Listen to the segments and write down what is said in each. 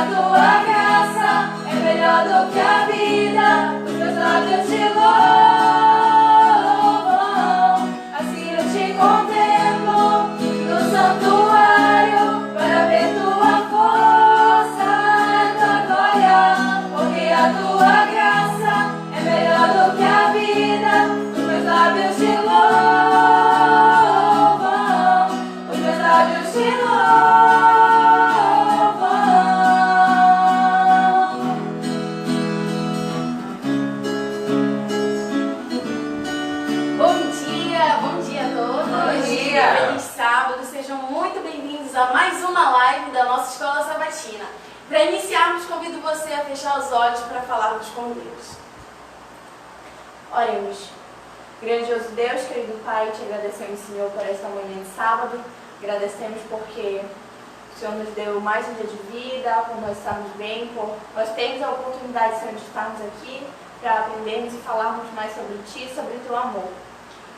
a tua graça é melhor do que a vida. Os meus lábios te louvam, assim eu te contemplo no santuário para ver tua força, tua glória, porque a tua graça é melhor do que a vida. Os meus lábios te louvam, os meus lábios te louvam. Feliz sábado, sejam muito bem-vindos a mais uma live da nossa Escola Sabatina. Para iniciarmos, convido você a fechar os olhos para falarmos com Deus. Oremos. Grandioso Deus, querido Pai, te agradecemos, Senhor, por esta manhã de sábado. Agradecemos porque o Senhor nos deu mais um dia de vida, por nós estarmos bem, por nós termos a oportunidade, Senhor, de estarmos aqui para aprendermos e falarmos mais sobre Ti, sobre o Teu amor.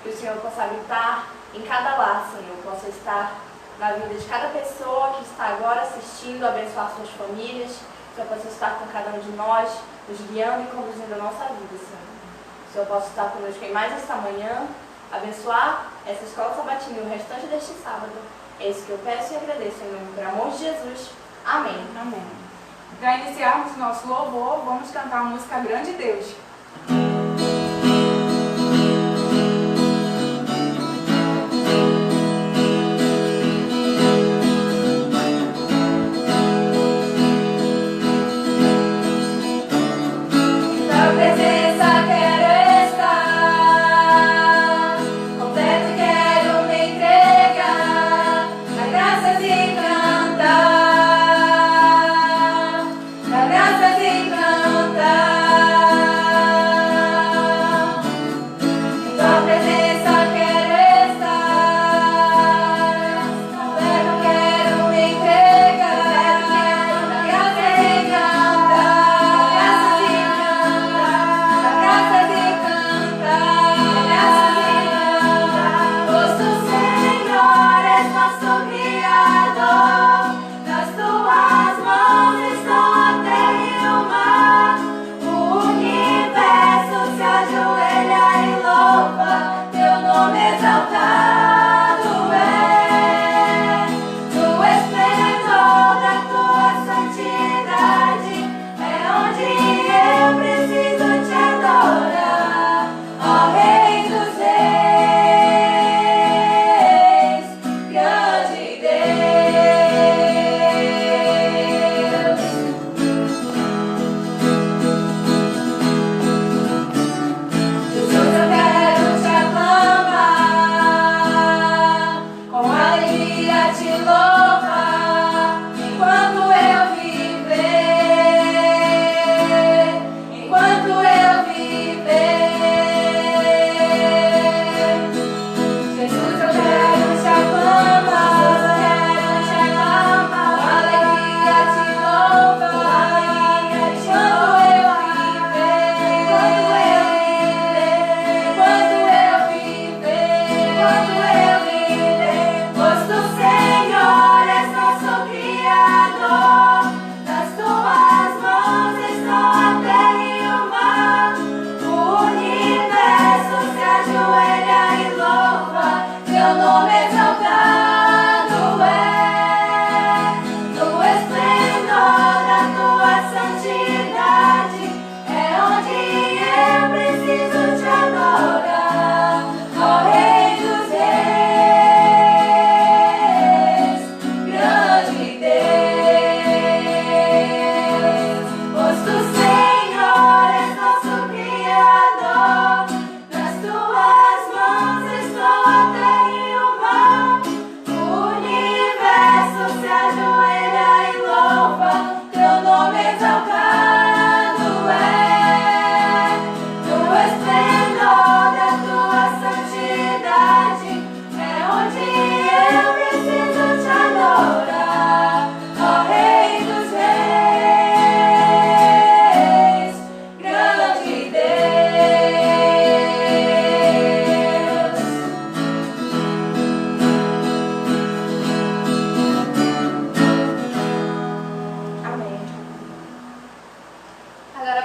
Que o Senhor possa habitar em cada lar, Senhor, possa estar na vida de cada pessoa que está agora assistindo, abençoar suas famílias, que o Senhor possa estar com cada um de nós, nos guiando e conduzindo a nossa vida, Senhor. Que o Senhor possa estar conosco em mais esta manhã, abençoar essa Escola Sabatina e o restante deste sábado. É isso que eu peço e agradeço, em nome do amor de Jesus. Amém. Amém. Para iniciarmos nosso louvor, vamos cantar a música Grande Deus. Graças e cantar.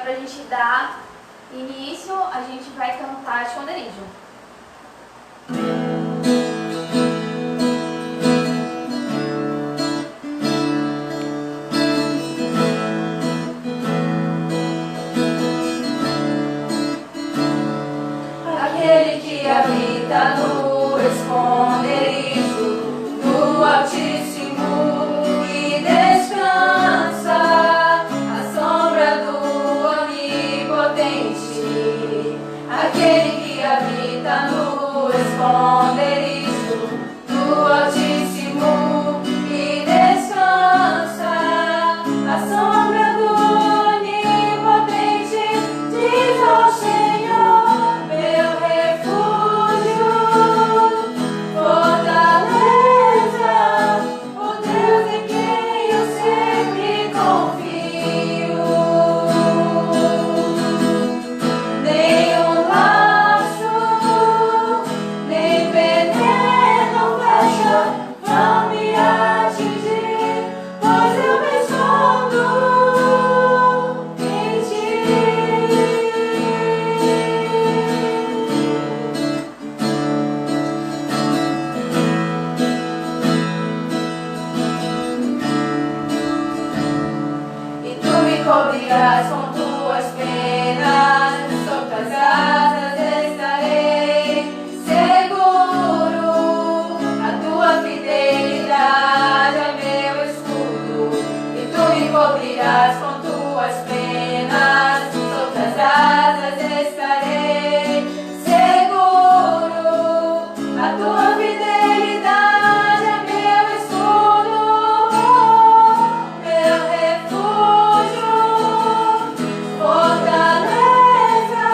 para a gente dar início, a gente vai cantar Esconderijo. Aquele que habita no esconderijo do Altíssimo e descansa à sombra do Onipotente. Aquele que habita no esconderijo do Altíssimo e descansa à sombra do Onipotente, diz ao Senhor, meu refúgio, fortaleza, o Deus em quem eu sempre confio. Nenhum laço, nem veneno, flecha vão me atingir, pois eu me escondo em ti. E tu me cobrirás com tuas penas, sob tuas asas estarei seguro. A tua fidelidade é meu escudo. E tu me cobrirás com tuas penas, sob tuas asas estarei seguro. A tua fidelidade é meu escudo, meu refúgio, fortaleza,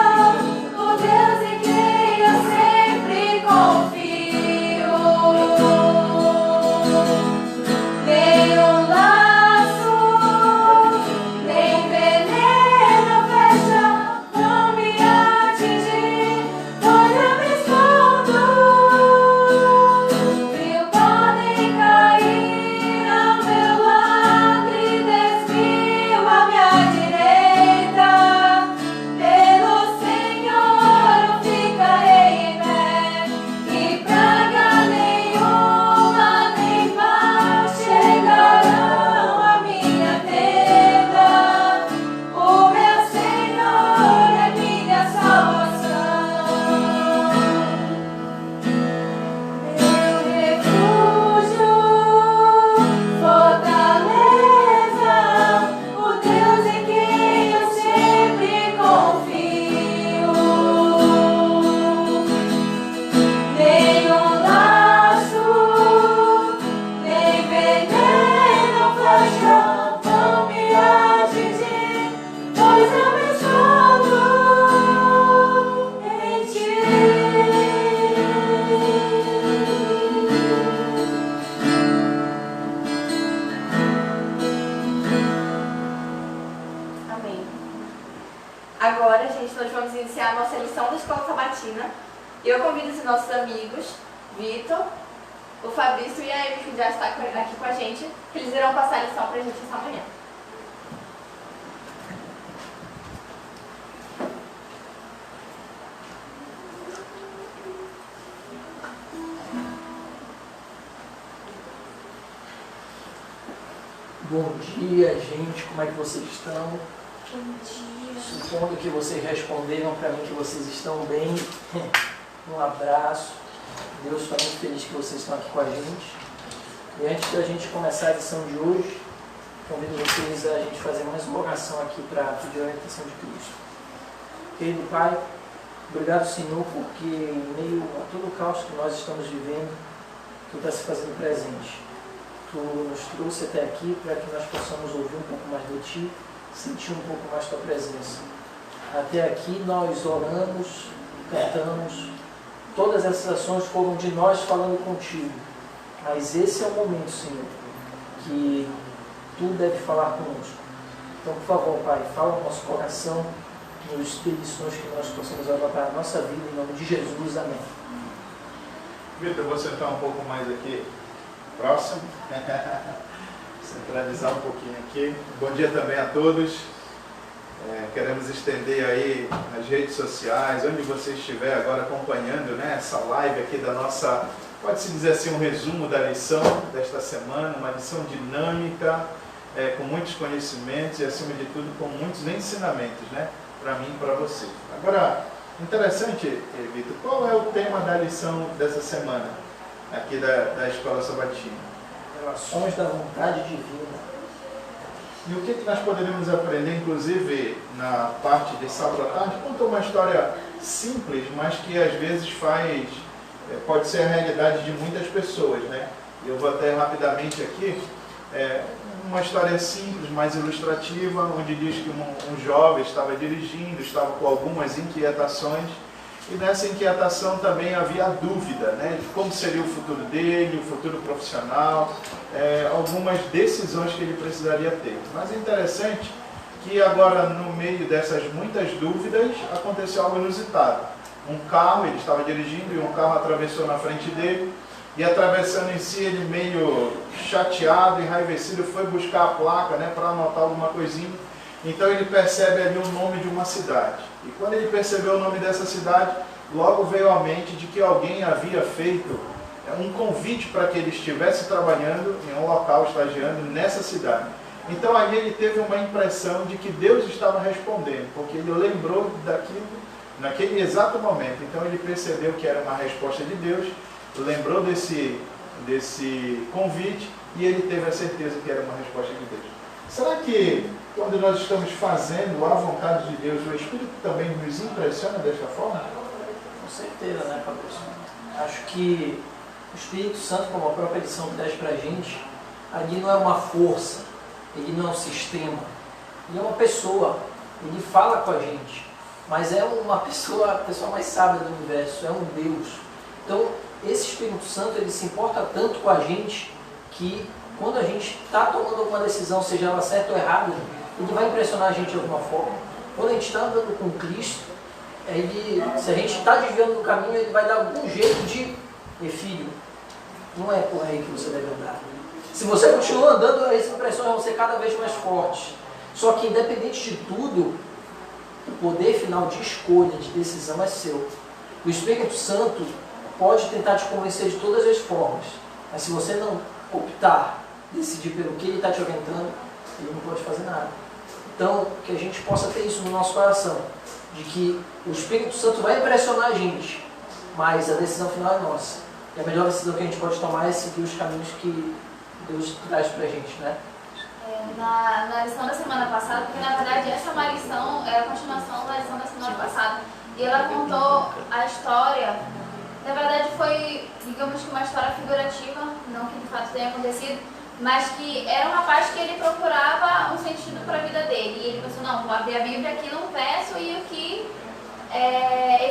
o Deus em quem eu sempre confio. Nenhum laço, nem veneno, flecha vão me atingir, pois eu me escondo. Mil podem cair ao meu lado e 10.000 à minha direita, pelo Senhor eu ficarei em pé, e praga nenhuma nem mal chegarão à minha tenda. O meu Senhor é minha salvação, meu refúgio, fortaleza, o Deus em quem eu sempre confio. Nenhum laço, nem veneno, flecha vão me atingir, pois eu me escondo em ti. Amém. Agora, gente, nós vamos iniciar a nossa lição da Escola Sabatina. E eu convido os nossos amigos, Vitor, o Fabrício e a Amy, que já está aqui com a gente, que eles irão passar a lição para a gente essa manhã. Bom dia, gente. Como é que vocês estão? Bom dia. Supondo que vocês responderam para mim que vocês estão bem, um abraço. Deus está muito feliz que vocês estão aqui com a gente. E antes da gente começar a lição de hoje, convido vocês a gente fazer mais uma oração aqui para pedir a orientação de Cristo. Querido Pai, obrigado, Senhor, porque em meio a todo o caos que nós estamos vivendo, Tu está se fazendo presente. Tu nos trouxe até aqui para que nós possamos ouvir um pouco mais de Ti, sentir um pouco mais Tua presença. Até aqui nós oramos, cantamos, todas essas ações foram de nós falando contigo. Mas esse é o momento, Senhor, que Tu deve falar conosco. Então, por favor, Pai, fala no nosso coração, nos dê lições que nós possamos levar para a nossa vida, em nome de Jesus. Amém. Vitor, eu vou sentar um pouco mais aqui próximo, centralizar um pouquinho aqui. Bom dia também a todos. Queremos estender aí nas redes sociais, onde você estiver agora acompanhando, né, essa live aqui da nossa, pode-se dizer assim, um resumo da lição desta semana, uma lição dinâmica, com muitos conhecimentos e, acima de tudo, com muitos ensinamentos, né, para mim e para você. Agora, interessante, Vitor, qual é o tema da lição dessa semana, aqui da Escola Sabatina? Relações da vontade divina. E o que nós poderíamos aprender, inclusive, na parte de sábado à tarde? Conta uma história simples, mas que às vezes pode ser a realidade de muitas pessoas, né? Eu vou até rapidamente aqui, uma história simples, mais ilustrativa, onde diz que um jovem estava dirigindo, estava com algumas inquietações, e nessa inquietação também havia dúvida, né, de como seria o futuro dele, o futuro profissional, algumas decisões que ele precisaria ter. Mas é interessante que agora, no meio dessas muitas dúvidas, aconteceu algo inusitado. Um carro, ele estava dirigindo e um carro atravessou na frente dele, e atravessando em si, ele meio chateado, enraivecido, foi buscar a placa, né, para anotar alguma coisinha. Então ele percebe ali o nome de uma cidade. E quando ele percebeu o nome dessa cidade, logo veio à mente de que alguém havia feito um convite para que ele estivesse trabalhando em um local, estagiando nessa cidade. Então ali ele teve uma impressão de que Deus estava respondendo, porque ele lembrou daquilo naquele exato momento. Então ele percebeu que era uma resposta de Deus, lembrou desse convite e ele teve a certeza que era uma resposta de Deus. Será que quando nós estamos fazendo a vontade de Deus, o Espírito também nos impressiona desta forma? Com certeza, né, Fabrício? Acho que o Espírito Santo, como a própria lição traz para a gente, ali não é uma força, ele não é um sistema, ele é uma pessoa, ele fala com a gente, mas é uma pessoa, a pessoa mais sábia do universo, é um Deus. Então, esse Espírito Santo, ele se importa tanto com a gente, que quando a gente está tomando alguma decisão, seja ela certa ou errada, ele vai impressionar a gente de alguma forma. Quando a gente está andando com Cristo, se a gente está desviando do caminho, ele vai dar algum jeito de, filho, não é por aí que você deve andar. Se você continua andando, as impressões vão ser cada vez mais fortes. Só que, independente de tudo, o poder final de escolha, de decisão é seu. O Espírito Santo pode tentar te convencer de todas as formas, mas se você não optar, decidir pelo que ele está te orientando, ele não pode fazer nada. Então, que a gente possa ter isso no nosso coração, de que o Espírito Santo vai impressionar a gente, mas a decisão final é nossa. E a melhor decisão que a gente pode tomar é seguir os caminhos que Deus traz para a gente, né? Na lição da semana passada, porque na verdade essa é uma lição, é a continuação da lição da semana passada, e ela contou a história. Na verdade foi, digamos que uma história figurativa, não que de fato tenha acontecido, mas que era um rapaz que ele procurava um sentido para a vida dele. E ele pensou, não, vou abrir a Bíblia aqui num verso e o que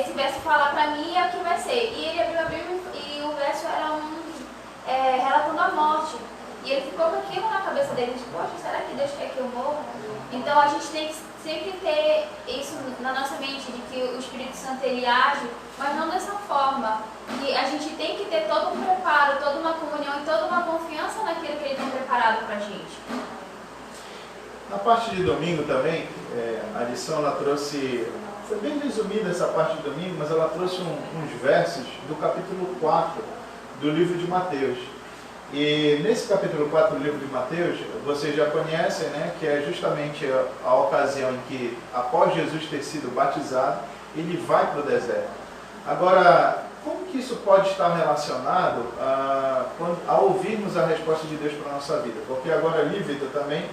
esse verso falar para mim é o que vai ser. E ele abriu a Bíblia e o verso era relatando a morte. E ele ficou com aquilo na cabeça dele, de, poxa, será que Deus quer que eu morra? Então a gente tem que sempre ter isso na nossa mente, de que o Espírito Santo ele age, mas não dessa forma. Que a gente tem que ter todo um preparo, toda uma comunhão e toda uma confiança naquilo que ele tem preparado para a gente. Na parte de domingo também, a lição ela trouxe, foi bem resumida essa parte de domingo, mas ela trouxe uns versos do capítulo 4 do livro de Mateus. E nesse capítulo 4 do livro de Mateus, vocês já conhecem, né, que é justamente a ocasião em que, após Jesus ter sido batizado, ele vai para o deserto. Agora, como que isso pode estar relacionado a ouvirmos a resposta de Deus para a nossa vida? Porque agora ali, Vitor, também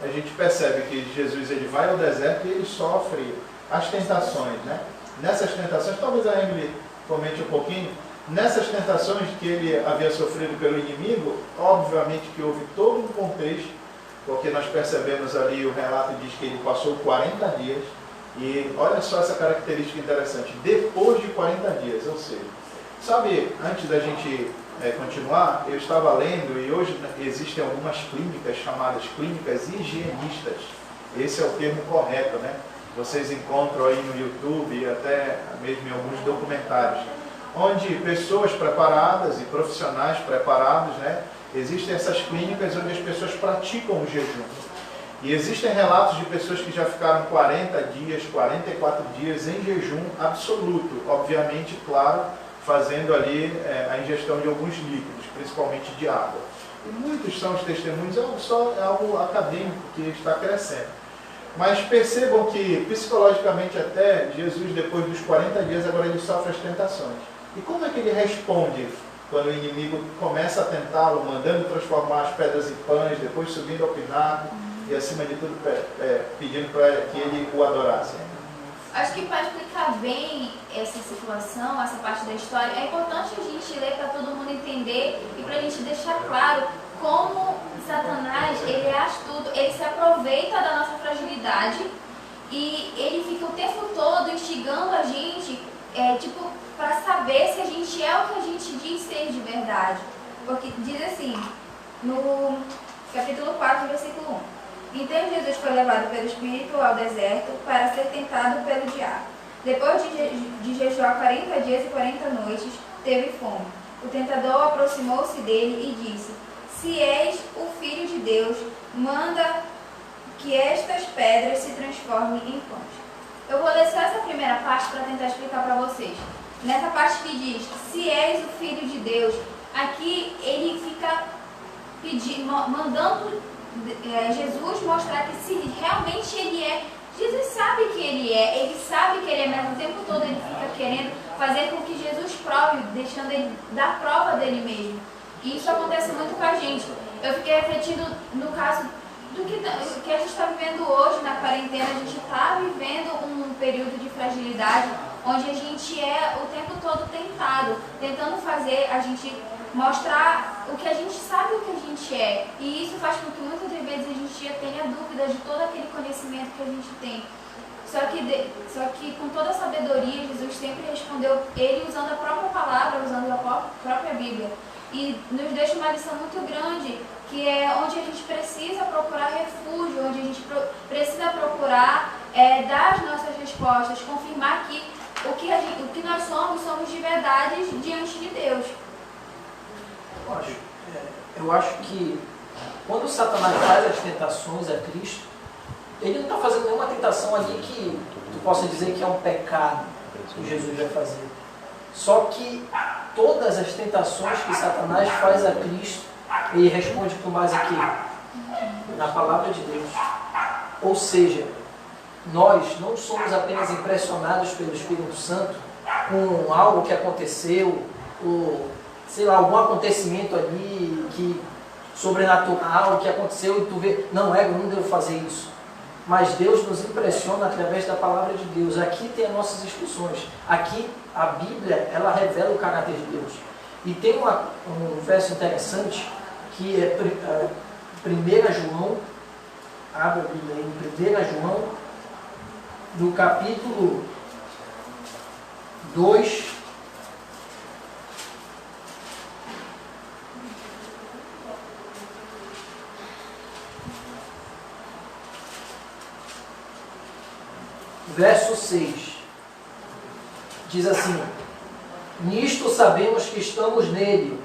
a gente percebe que Jesus ele vai ao deserto e ele sofre as tentações, né? Nessas tentações, talvez a Emily comente um pouquinho. Nessas tentações que ele havia sofrido pelo inimigo, obviamente que houve todo um contexto, porque nós percebemos ali, o relato diz que ele passou 40 dias, e olha só essa característica interessante, depois de 40 dias, ou seja, sabe, antes da gente continuar, eu estava lendo, e hoje existem algumas clínicas chamadas clínicas higienistas, esse é o termo correto, né? Vocês encontram aí no YouTube e até mesmo em alguns documentários, onde pessoas preparadas e profissionais preparados, né, existem essas clínicas onde as pessoas praticam o jejum. E existem relatos de pessoas que já ficaram 40 dias, 44 dias em jejum absoluto, obviamente, claro, fazendo ali a ingestão de alguns líquidos, principalmente de água. E muitos são os testemunhos, é algo acadêmico que está crescendo. Mas percebam que, psicologicamente até, Jesus, depois dos 40 dias, agora ele sofre as tentações. E como é que ele responde quando o inimigo começa a tentá-lo, mandando transformar as pedras em pães, depois subindo ao pináculo e, acima de tudo, pedindo para que ele o adorasse? Acho que para explicar bem essa situação, essa parte da história, é importante a gente ler para todo mundo entender e para a gente deixar claro como Satanás, ele é astuto, ele se aproveita da nossa fragilidade e ele fica o tempo todo instigando a gente, para saber se a gente é o que a gente diz ser de verdade. Porque diz assim, no capítulo 4, versículo 1. Então Jesus foi levado pelo Espírito ao deserto para ser tentado pelo diabo. Depois de jejuar 40 dias e 40 noites, teve fome. O tentador aproximou-se dele e disse: se és o Filho de Deus, manda que estas pedras se transformem em pães. Eu vou ler só essa primeira parte para tentar explicar para vocês. Nessa parte que diz, se és o Filho de Deus, aqui ele fica mandando Jesus mostrar que se realmente ele é, Jesus sabe que ele sabe que ele é, mas o tempo todo ele fica querendo fazer com que Jesus prove, deixando ele dar prova dele mesmo. E isso acontece muito com a gente. Eu fiquei refletindo no caso do que a gente está vivendo hoje na quarentena. A gente está vivendo um período de fragilidade, onde a gente é o tempo todo tentando fazer a gente mostrar o que a gente sabe o que a gente é. E isso faz com que muitas vezes a gente tenha dúvidas de todo aquele conhecimento que a gente tem. Só que com toda a sabedoria, Jesus sempre respondeu, ele usando a própria palavra, usando a própria Bíblia. E nos deixa uma lição muito grande, que é onde a gente precisa procurar refúgio, onde a gente precisa procurar dar as nossas respostas, confirmar que o que nós somos de verdade diante de Deus. Eu acho que quando Satanás faz as tentações a Cristo, ele não está fazendo nenhuma tentação ali que tu possa dizer que é um pecado que Jesus vai fazer. Só que todas as tentações que Satanás faz a Cristo, ele responde com base aqui, na palavra de Deus. Ou seja, nós não somos apenas impressionados pelo Espírito Santo com algo que aconteceu, ou sei lá, algum acontecimento ali que sobrenatural que aconteceu e tu vê, não devo fazer isso. Mas Deus nos impressiona através da palavra de Deus. Aqui tem as nossas instruções. Aqui a Bíblia, ela revela o caráter de Deus. E tem um verso interessante que é 1 João, abre a Bíblia aí, 1 João, no capítulo 2, verso 6, diz assim: nisto sabemos que estamos nele,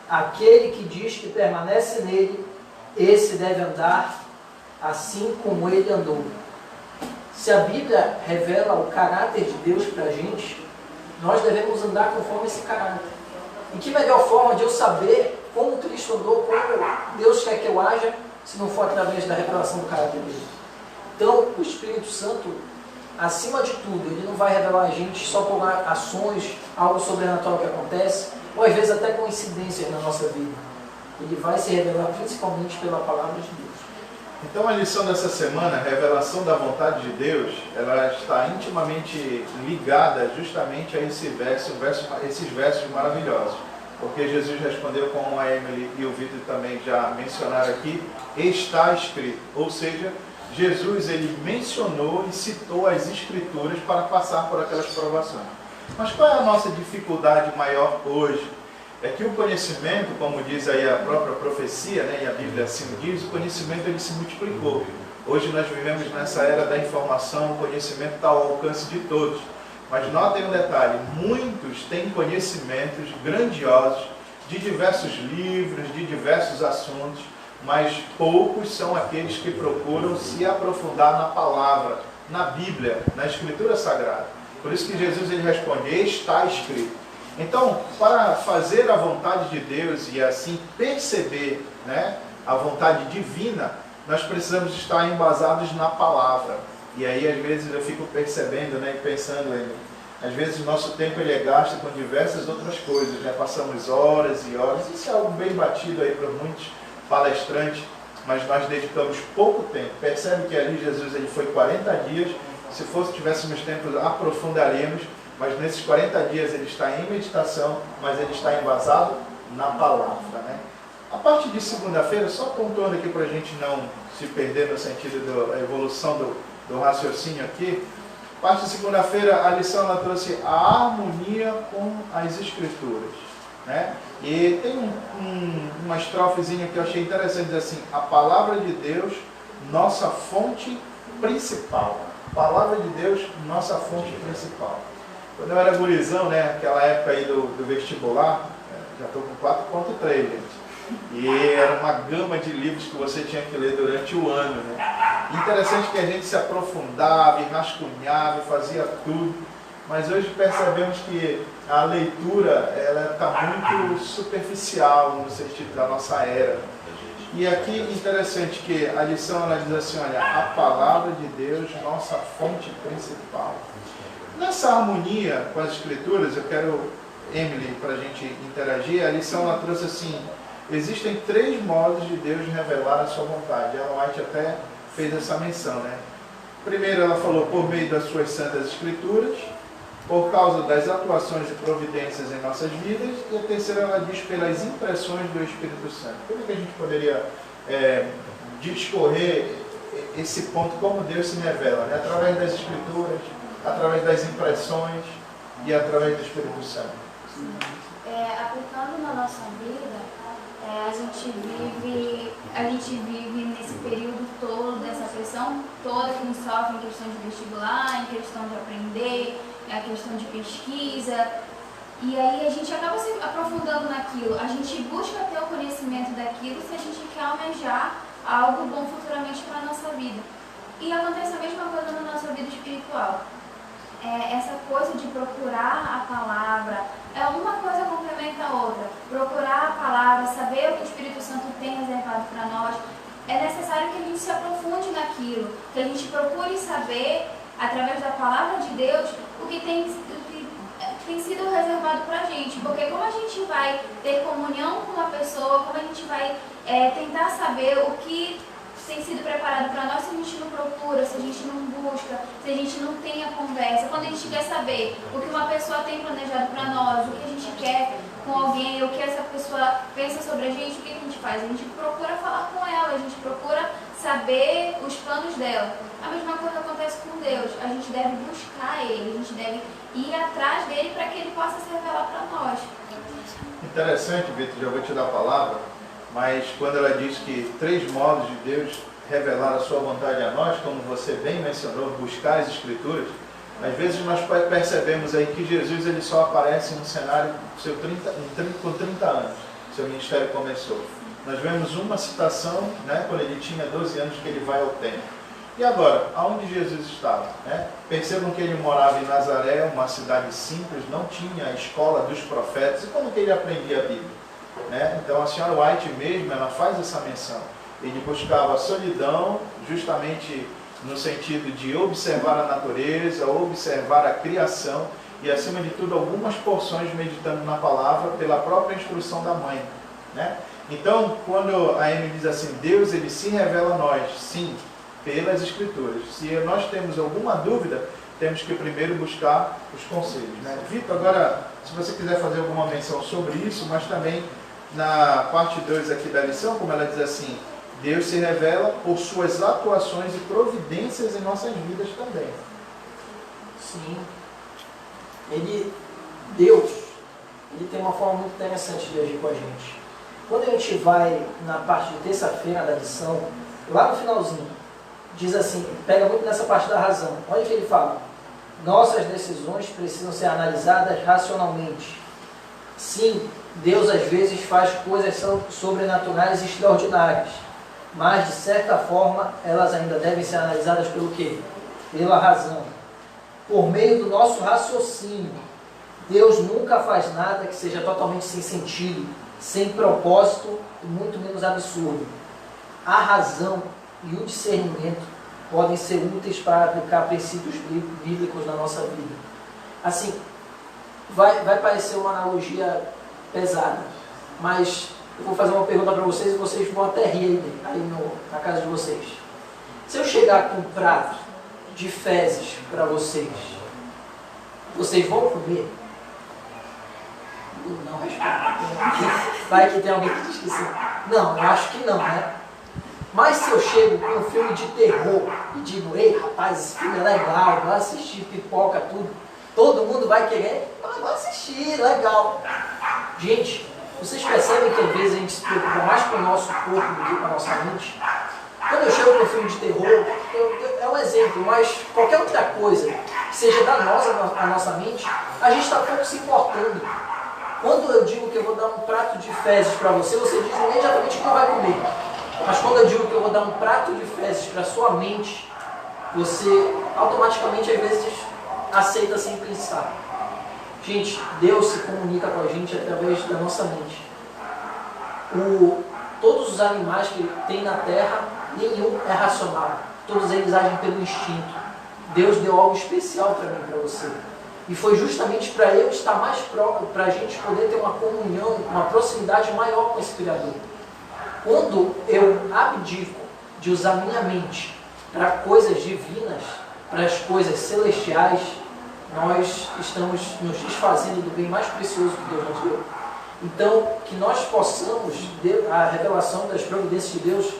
aquele que diz que permanece nele, esse deve andar assim como ele andou. Se a Bíblia revela o caráter de Deus para a gente, nós devemos andar conforme esse caráter. E que melhor forma de eu saber como Cristo andou, como Deus quer que eu haja, se não for através da revelação do caráter dele. Então, o Espírito Santo, acima de tudo, ele não vai revelar a gente só por ações, algo sobrenatural que acontece, ou às vezes até coincidências na nossa vida. Ele vai se revelar principalmente pela palavra de Deus. Então a lição dessa semana, a revelação da vontade de Deus, ela está intimamente ligada justamente a esses versos maravilhosos. Porque Jesus respondeu, como a Emily e o Vitor também já mencionaram aqui, está escrito. Ou seja, Jesus ele mencionou e citou as Escrituras para passar por aquelas provações. Mas qual é a nossa dificuldade maior hoje? É que o conhecimento, como diz aí a própria profecia, né, e a Bíblia assim diz, o conhecimento ele se multiplicou. Hoje nós vivemos nessa era da informação, o conhecimento está ao alcance de todos. Mas notem um detalhe, muitos têm conhecimentos grandiosos de diversos livros, de diversos assuntos, mas poucos são aqueles que procuram se aprofundar na palavra, na Bíblia, na Escritura Sagrada. Por isso que Jesus ele responde, está escrito. Então, para fazer a vontade de Deus e assim perceber, né, a vontade divina, nós precisamos estar embasados na palavra. E aí, às vezes, eu fico percebendo, né, e pensando, às vezes o nosso tempo ele é gasto com diversas outras coisas, né? Passamos horas e horas, isso é algo bem batido aí para muitos palestrantes, mas nós dedicamos pouco tempo. Percebe que ali Jesus ele foi 40 dias, se tivéssemos tempo aprofundaríamos, mas nesses 40 dias ele está em meditação, mas ele está embasado na palavra, né? A parte de segunda-feira, só pontuando aqui para a gente não se perder no sentido da evolução do raciocínio aqui, a parte de segunda-feira, a lição ela trouxe a harmonia com as Escrituras, né? E tem uma estrofezinha que eu achei interessante, diz assim, a palavra de Deus, nossa fonte principal. Palavra de Deus, nossa fonte principal. Quando eu era gurizão, né, aquela época aí do vestibular, já estou com 4.3, gente. E era uma gama de livros que você tinha que ler durante o ano, né? Interessante que a gente se aprofundava e rascunhava e fazia tudo, mas hoje percebemos que a leitura ela está muito superficial no sentido da nossa era. E aqui interessante que a lição ela diz assim, olha, a palavra de Deus, nossa fonte principal. Nessa harmonia com as Escrituras, eu quero, Emily, para a gente interagir, a lição ela trouxe assim, existem 3 modos de Deus revelar a sua vontade. Ellen White até fez essa menção, né? Primeiro ela falou por meio das suas santas Escrituras, por causa das atuações e providências em nossas vidas, e a terceira ela diz pelas impressões do Espírito Santo. Como é que a gente poderia discorrer esse ponto, como Deus se revela, né? Através das Escrituras, através das impressões e através do Espírito Santo. Aplicando na nossa vida, a gente vive nesse período todo, dessa pressão toda que nos sofre em questão de vestibular, em questão de aprender, a questão de pesquisa, e aí a gente acaba se aprofundando naquilo, a gente busca ter o conhecimento daquilo se a gente quer almejar algo bom futuramente para a nossa vida. E acontece a mesma coisa na nossa vida espiritual. Essa coisa de procurar a palavra, uma coisa complementa a outra. Procurar a palavra, saber o que o Espírito Santo tem reservado para nós, é necessário que a gente se aprofunde naquilo, que a gente procure saber, através da palavra de Deus, o que tem sido reservado para a gente. Porque como a gente vai ter comunhão com uma pessoa, como a gente vai tentar saber o que tem sido preparado para nós, se a gente não procura, se a gente não busca, se a gente não tem a conversa, quando a gente quer saber o que uma pessoa tem planejado para nós, o que a gente quer com alguém, o que essa pessoa pensa sobre a gente, o que a gente faz? A gente procura falar com ela, a gente procura saber os planos dela. A mesma coisa acontece com Deus, a gente deve buscar Ele, a gente deve ir atrás dele para que Ele possa se revelar para nós. Interessante, Vitor, já vou te dar a palavra, mas quando ela diz que 3 modos de Deus revelar a sua vontade a nós, como você bem mencionou, buscar as Escrituras, às vezes nós percebemos aí que Jesus ele só aparece no cenário com 30 anos, seu ministério começou. Nós vemos uma citação, né, quando ele tinha 12 anos, que ele vai ao templo. E agora, aonde Jesus estava? Né? Percebam que ele morava em Nazaré, uma cidade simples, não tinha a escola dos profetas. E como que ele aprendia a Bíblia? Né? Então a senhora White mesmo, ela faz essa menção. Ele buscava a solidão, justamente no sentido de observar a natureza, observar a criação e, acima de tudo, algumas porções meditando na palavra pela própria instrução da mãe. Né? Então, quando a Amy diz assim, Deus ele se revela a nós, sim, pelas Escrituras. Se nós temos alguma dúvida, temos que primeiro buscar os conselhos. Né? Vitor, agora, se você quiser fazer alguma menção sobre isso, mas também na parte 2 aqui da lição, como ela diz assim, Deus se revela por suas atuações e providências em nossas vidas também. Sim. Deus, ele tem uma forma muito interessante de agir com a gente. Quando a gente vai na parte de terça-feira da lição, lá no finalzinho, diz assim, pega muito nessa parte da razão. Olha o que ele fala. Nossas decisões precisam ser analisadas racionalmente. Sim, Deus às vezes faz coisas sobrenaturais e extraordinárias. mas de certa forma elas ainda devem ser analisadas pelo quê? Pela razão. Por meio do nosso raciocínio. Deus nunca faz nada que seja totalmente sem sentido, sem propósito e muito menos absurdo. A razão e o discernimento podem ser úteis para aplicar princípios bíblicos na nossa vida. Assim, vai parecer uma analogia pesada, mas eu vou fazer uma pergunta para vocês e vocês vão até rir aí na casa de vocês. Se eu chegar com um prato de fezes para vocês vão comer? Não responde. Vai que tem alguém que diz que sim. Não, eu acho que não, né? Mas se eu chego com um filme de terror e digo, ei rapaz, esse filme é legal, vai assistir, pipoca, tudo, todo mundo vai querer, vai assistir, legal. Gente, vocês percebem que às vezes a gente se preocupa mais com o nosso corpo do que com a nossa mente? Quando eu chego com um filme de terror, é um exemplo, mas qualquer outra coisa que seja danosa à nossa mente, a gente está pouco se importando. Quando eu digo que eu vou dar um prato de fezes para você diz imediatamente que não vai comer. Mas quando eu digo que eu vou dar um prato de fezes para sua mente, você automaticamente às vezes aceita sem pensar. Gente, Deus se comunica com a gente através da nossa mente. Todos os animais que tem na terra, nenhum é racional. Todos eles agem pelo instinto. Deus deu algo especial para mim, para você. E foi justamente para eu estar mais próximo, para a gente poder ter uma comunhão, uma proximidade maior com esse Criador. Quando eu abdico de usar minha mente para coisas divinas, para as coisas celestiais, nós estamos nos desfazendo do bem mais precioso que Deus nos deu. Então, que nós possamos, a revelação das providências de Deus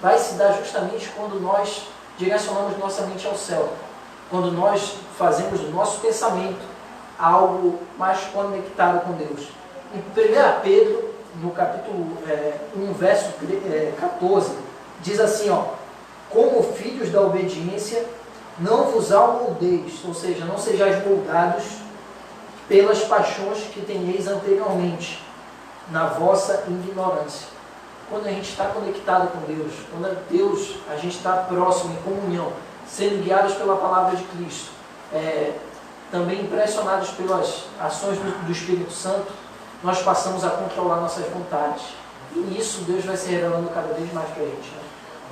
vai se dar justamente quando nós direcionamos nossa mente ao céu. Quando nós fazemos do nosso pensamento algo mais conectado com Deus. Em 1 Pedro, no capítulo 1, verso 14, diz assim, como filhos da obediência, não vos amoldeis, ou seja, não sejais moldados pelas paixões que tenieis anteriormente, na vossa ignorância. Quando a gente está conectado com Deus, quando a gente está próximo, em comunhão, sendo guiados pela palavra de Cristo, também impressionados pelas ações do Espírito Santo, nós passamos a controlar nossas vontades. E nisso Deus vai se revelando cada vez mais para a gente. Né?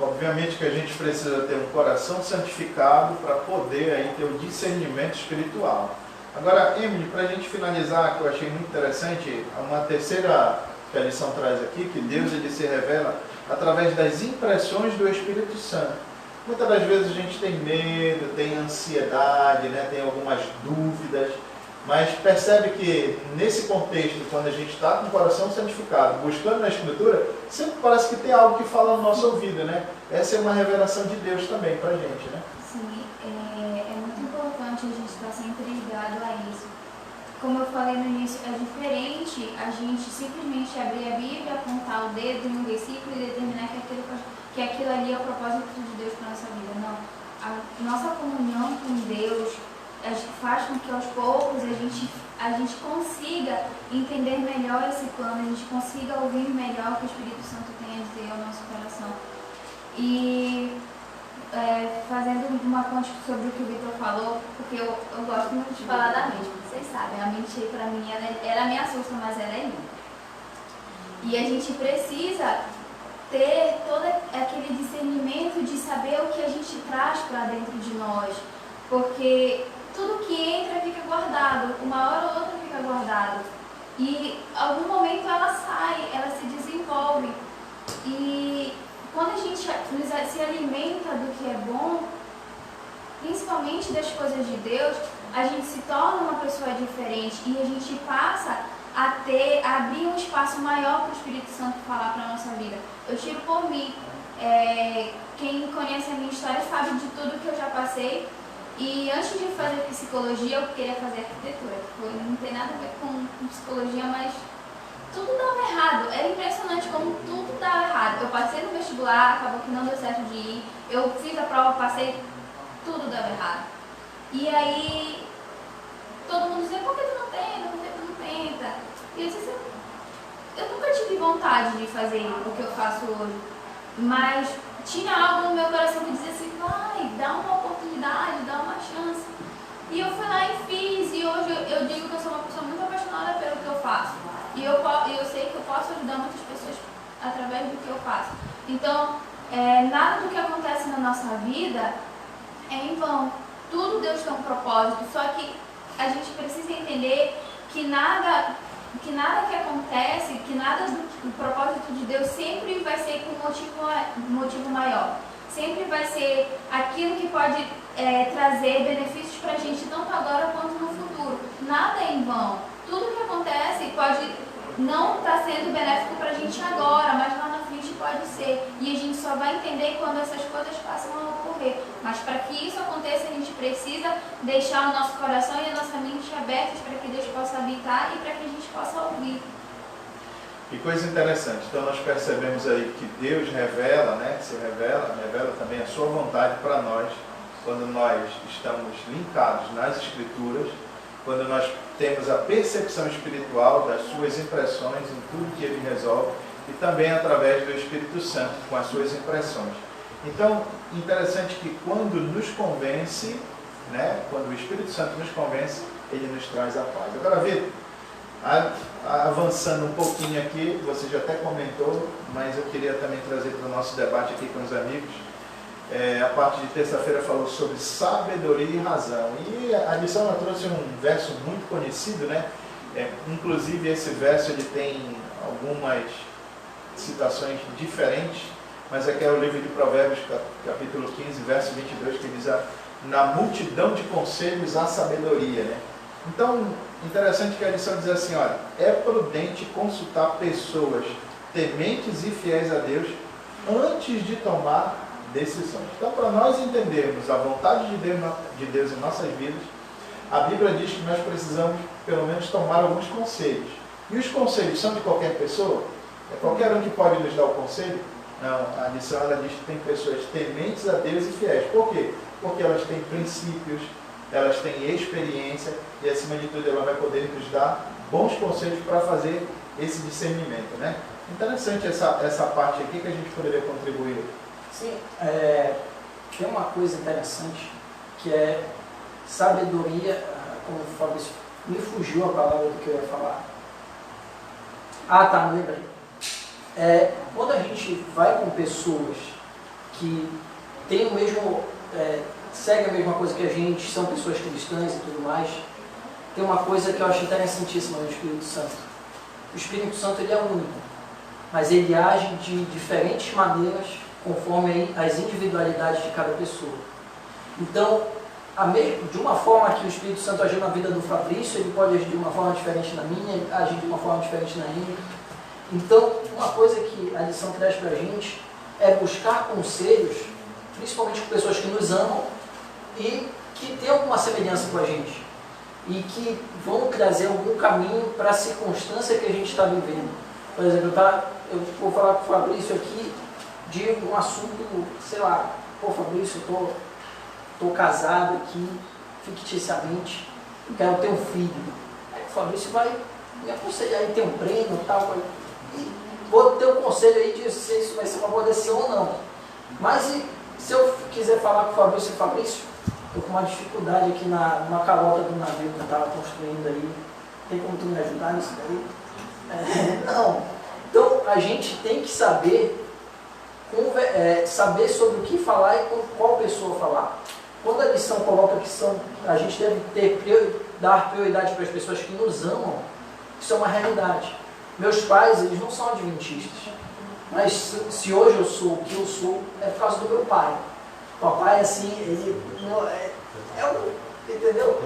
Obviamente que a gente precisa ter um coração santificado para poder aí ter o discernimento espiritual. Agora, Emily, para a gente finalizar, que eu achei muito interessante, uma terceira que a lição traz aqui, que Deus ele se revela através das impressões do Espírito Santo. Muitas das vezes a gente tem medo, tem ansiedade, né, tem algumas dúvidas, mas percebe que nesse contexto, quando a gente está com o coração santificado, buscando na Escritura, sempre parece que tem algo que fala no nosso ouvido, né? Essa é uma revelação de Deus também para a gente, né? Sim, é muito importante a gente estar sempre ligado a isso. Como eu falei no início, é diferente a gente simplesmente abrir a Bíblia, apontar o dedo em um versículo e determinar que aquilo ali é o propósito de Deus para a nossa vida. Não. A nossa comunhão com Deus faz com que aos poucos a gente consiga entender melhor esse plano, a gente consiga ouvir melhor o que o Espírito Santo tem a dizer ao nosso coração. E fazendo uma ponte sobre o que o Vitor falou, porque eu gosto muito de falar da mente, vocês sabem, a mente para mim ela me assusta, mas ela é linda. E a gente precisa ter todo aquele discernimento de saber o que a gente traz para dentro de nós, porque tudo que entra fica guardado, uma hora ou outra fica guardado, e em algum momento ela sai, ela se desenvolve, e quando a gente se alimenta do que é bom, principalmente das coisas de Deus, a gente se torna uma pessoa diferente e a gente passa a abrir um espaço maior para o Espírito Santo falar para a nossa vida. Eu tiro por mim, quem conhece a minha história sabe de tudo que eu já passei, e antes de fazer psicologia eu queria fazer arquitetura, não tem nada a ver com psicologia, mas tudo dava errado, era impressionante como tudo dava errado. Eu passei no vestibular, acabou que não deu certo de ir, eu fiz a prova, passei, tudo dava errado. E aí, todo mundo dizia, por que tu não tenta, por que tu não tenta? E eu disse, eu nunca tive vontade de fazer o que eu faço hoje. mas tinha algo no meu coração que dizia assim, vai, dá uma oportunidade, dá uma chance. E eu fui lá e fiz, e hoje eu digo que eu sou uma pessoa muito apaixonada pelo que eu faço. E eu sei que eu posso ajudar muitas pessoas através do que eu faço. Então, nada do que acontece na nossa vida é em vão. Tudo Deus tem um propósito, só que a gente precisa entender que nada que acontece, que nada do propósito de Deus sempre vai ser com motivo maior. Sempre vai ser aquilo que pode trazer benefícios para a gente, tanto agora quanto no futuro. Nada é em vão. Tudo que acontece pode não estar sendo benéfico para a gente agora, mas lá na frente pode ser. E a gente só vai entender quando essas coisas passam a ocorrer. Mas para que isso aconteça, a gente precisa deixar o nosso coração e a nossa mente abertos para que Deus possa habitar e para que a gente possa ouvir. Que coisa interessante. Então nós percebemos aí que Deus revela, né? Se revela também a sua vontade para nós, quando nós estamos linkados nas Escrituras, quando nós temos a percepção espiritual das suas impressões em tudo que Ele resolve, e também através do Espírito Santo, com as suas impressões. Então, interessante que quando nos convence, né? Quando o Espírito Santo nos convence, Ele nos traz a paz. Agora, Vitor, avançando um pouquinho aqui, você já até comentou, mas eu queria também trazer para o nosso debate aqui com os amigos. A parte de terça-feira falou sobre sabedoria e razão. E a lição ela trouxe um verso muito conhecido, né? Inclusive esse verso ele tem algumas citações diferentes, mas aqui é o livro de Provérbios, capítulo 15, verso 22, que diz: na multidão de conselhos há sabedoria, né? Então, interessante que a lição diz assim, olha, é prudente consultar pessoas tementes e fiéis a Deus antes de tomar decisões. Então, para nós entendermos a vontade de Deus em nossas vidas, a Bíblia diz que nós precisamos, pelo menos, tomar alguns conselhos. E os conselhos são de qualquer pessoa? É qualquer um que pode nos dar o conselho? Não, a lição ela diz que tem pessoas tementes a Deus e fiéis. Por quê? Porque elas têm princípios, elas têm experiência e, acima de tudo, ela vai poder nos dar bons conselhos para fazer esse discernimento, né? Interessante essa parte aqui que a gente poderia contribuir. Sim, tem uma coisa interessante que é sabedoria, como o Fabrício, me fugiu a palavra do que eu ia falar. Ah, tá, me lembrei. Quando a gente vai com pessoas que têm o mesmo, seguem a mesma coisa que a gente, são pessoas cristãs e tudo mais, tem uma coisa que eu acho interessantíssima no Espírito Santo. O Espírito Santo ele é único, mas ele age de diferentes maneiras conforme as individualidades de cada pessoa. Então, de uma forma que o Espírito Santo agiu na vida do Fabrício, ele pode agir de uma forma diferente na minha, ele agir de uma forma diferente na minha. Então, uma coisa que a lição traz para a gente é buscar conselhos, principalmente com pessoas que nos amam e que têm alguma semelhança com a gente e que vão trazer algum caminho para a circunstância que a gente está vivendo. Por exemplo, eu vou falar com o Fabrício aqui de um assunto, sei lá, pô, Fabrício, eu tô casado aqui, ficticiamente, quero ter um filho. Aí o Fabrício vai me aconselhar aí ter um prêmio e tal, e vou ter um conselho aí de se isso vai ser uma boa decisão ou não. Mas se eu quiser falar com o Fabrício, estou com uma dificuldade aqui numa calota do navio que eu estava construindo aí, tem como tu me ajudar nisso daí? Não. Então a gente tem que saber sobre o que falar e com qual pessoa falar. Quando a lição coloca que a gente deve dar prioridade para as pessoas que nos amam, isso é uma realidade. Meus pais, eles não são adventistas, mas se hoje eu sou o que eu sou, é por causa do meu pai. O papai, assim, ele não entendeu?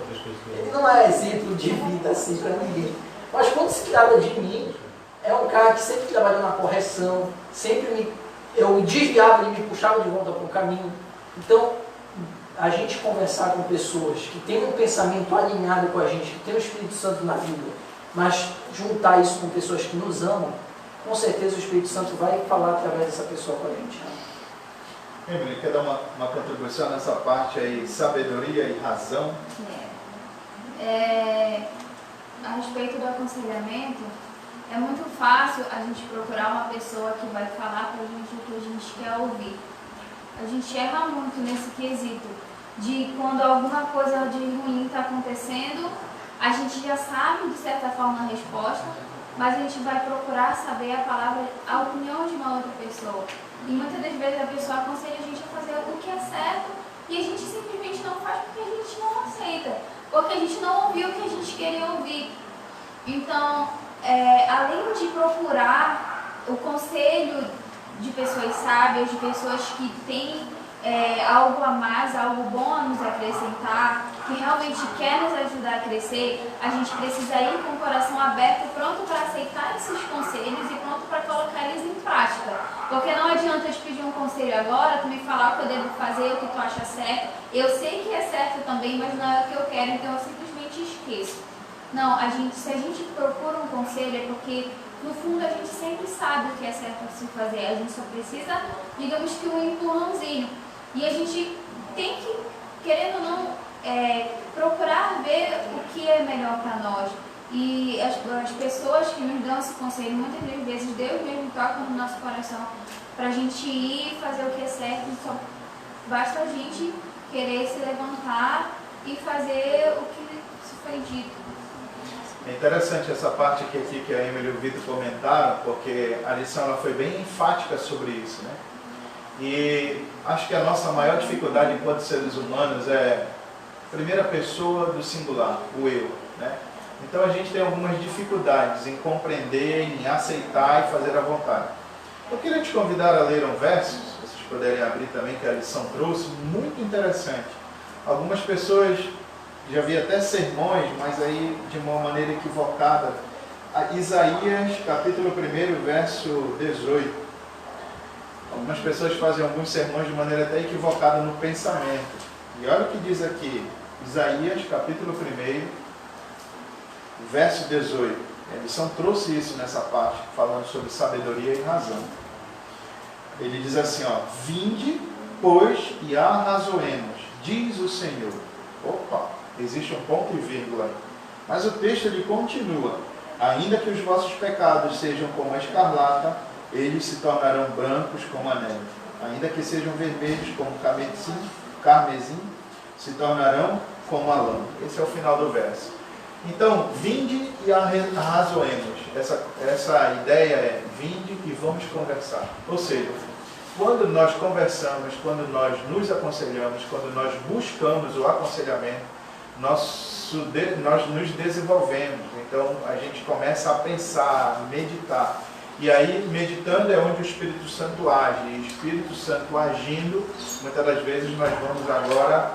Ele não é exemplo de vida assim para ninguém. Mas quando se trata de mim, é um cara que sempre trabalhou na correção, eu me desviava, ele me puxava de volta para o caminho. Então, a gente conversar com pessoas que têm um pensamento alinhado com a gente, que tem o Espírito Santo na vida, mas juntar isso com pessoas que nos amam, com certeza o Espírito Santo vai falar através dessa pessoa com a gente. Emily, quer dar uma contribuição nessa parte aí, sabedoria e razão? A respeito do aconselhamento, É muito fácil a gente procurar uma pessoa que vai falar pra gente o que a gente quer ouvir. A gente erra muito nesse quesito de quando alguma coisa de ruim está acontecendo, a gente já sabe de certa forma a resposta, mas a gente vai procurar saber a palavra, a opinião de uma outra pessoa. E muitas das vezes a pessoa aconselha a gente a fazer o que é certo e a gente simplesmente não faz porque a gente não aceita, porque a gente não ouviu o que a gente queria ouvir. Então, além de procurar o conselho de pessoas sábias, de pessoas que têm algo a mais, algo bom a nos acrescentar, que realmente quer nos ajudar a crescer, a gente precisa ir com o coração aberto, pronto para aceitar esses conselhos e pronto para colocar eles em prática. Porque não adianta eu te pedir um conselho agora, tu me falar o que eu devo fazer, o que tu acha certo. Eu sei que é certo também, mas não é o que eu quero, então eu simplesmente esqueço. Não, se a gente procura um conselho é porque no fundo a gente sempre sabe o que é certo a se fazer, a gente só precisa, digamos que um empurrãozinho. E a gente tem que, querendo ou não, procurar ver o que é melhor para nós. E as pessoas que nos dão esse conselho, muitas das vezes Deus mesmo toca no nosso coração para a gente ir fazer o que é certo, só basta a gente querer se levantar e fazer o que se foi dito. É interessante essa parte aqui que a Emily e o Vitor comentaram, porque a lição ela foi bem enfática sobre isso, né? E acho que a nossa maior dificuldade enquanto seres humanos é a primeira pessoa do singular, o eu, né? Então a gente tem algumas dificuldades em compreender, em aceitar e fazer a vontade. Eu queria te convidar a ler um verso, se vocês puderem abrir também, que a lição trouxe, muito interessante. Algumas pessoas, já vi até sermões, mas aí de uma maneira equivocada. Isaías, capítulo 1, verso 18. Algumas pessoas fazem alguns sermões de maneira até equivocada no pensamento. E olha o que diz aqui, Isaías, capítulo 1, verso 18. A lição trouxe isso nessa parte, falando sobre sabedoria e razão. Ele diz assim, ó, vinde, pois, e arrazoemos, diz o Senhor. Opa, existe um ponto e vírgula aí. Mas o texto ele continua, ainda que os vossos pecados sejam como a escarlata, eles se tornarão brancos como a neve. Ainda que sejam vermelhos como carmesim, se tornarão como a lã. Esse é o final do verso. Então, vinde e arrazoemos. Essa ideia é, vinde e vamos conversar. Ou seja, quando nós conversamos, quando nós nos aconselhamos, quando nós buscamos o aconselhamento, nós nos desenvolvemos. Então, a gente começa a pensar, a meditar. E aí, meditando é onde o Espírito Santo age. E o Espírito Santo agindo, muitas das vezes nós vamos agora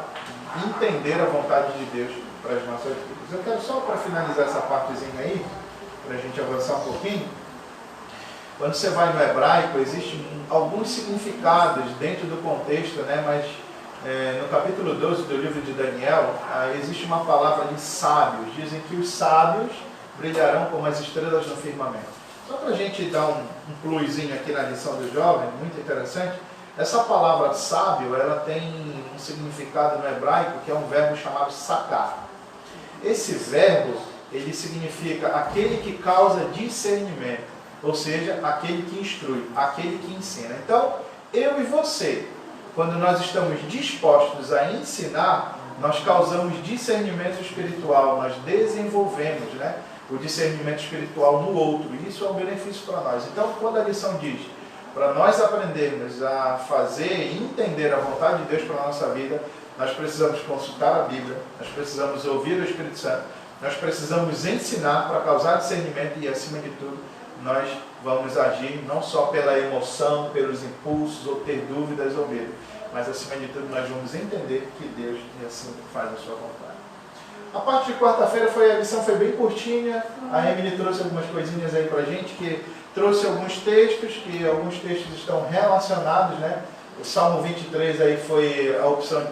entender a vontade de Deus para as nossas vidas. Eu quero só para finalizar essa partezinha aí, para a gente avançar um pouquinho. Quando você vai no hebraico, existem alguns significados dentro do contexto, né? Mas no capítulo 12 do livro de Daniel, existe uma palavra de sábios. Dizem que os sábios brilharão como as estrelas no firmamento. Só para a gente dar um pluzinho aqui na lição do jovem, muito interessante, essa palavra sábio, ela tem um significado no hebraico, que é um verbo chamado sacar. Esse verbo, ele significa aquele que causa discernimento, ou seja, aquele que instrui, aquele que ensina. Então, eu e você, quando nós estamos dispostos a ensinar, nós causamos discernimento espiritual, nós desenvolvemos, né, o discernimento espiritual no outro, e isso é um benefício para nós. Então, quando a lição diz, para nós aprendermos a fazer e entender a vontade de Deus para a nossa vida, nós precisamos consultar a Bíblia, nós precisamos ouvir o Espírito Santo, nós precisamos ensinar para causar discernimento e, acima de tudo, nós vamos agir não só pela emoção, pelos impulsos, ou ter dúvidas ou medo, mas, acima de tudo, nós vamos entender que Deus assim faz a sua vontade. A parte de quarta-feira a lição foi bem curtinha, a Emily trouxe algumas coisinhas aí para a gente, que trouxe alguns textos, que alguns textos estão relacionados, né? O Salmo 23 aí foi a opção,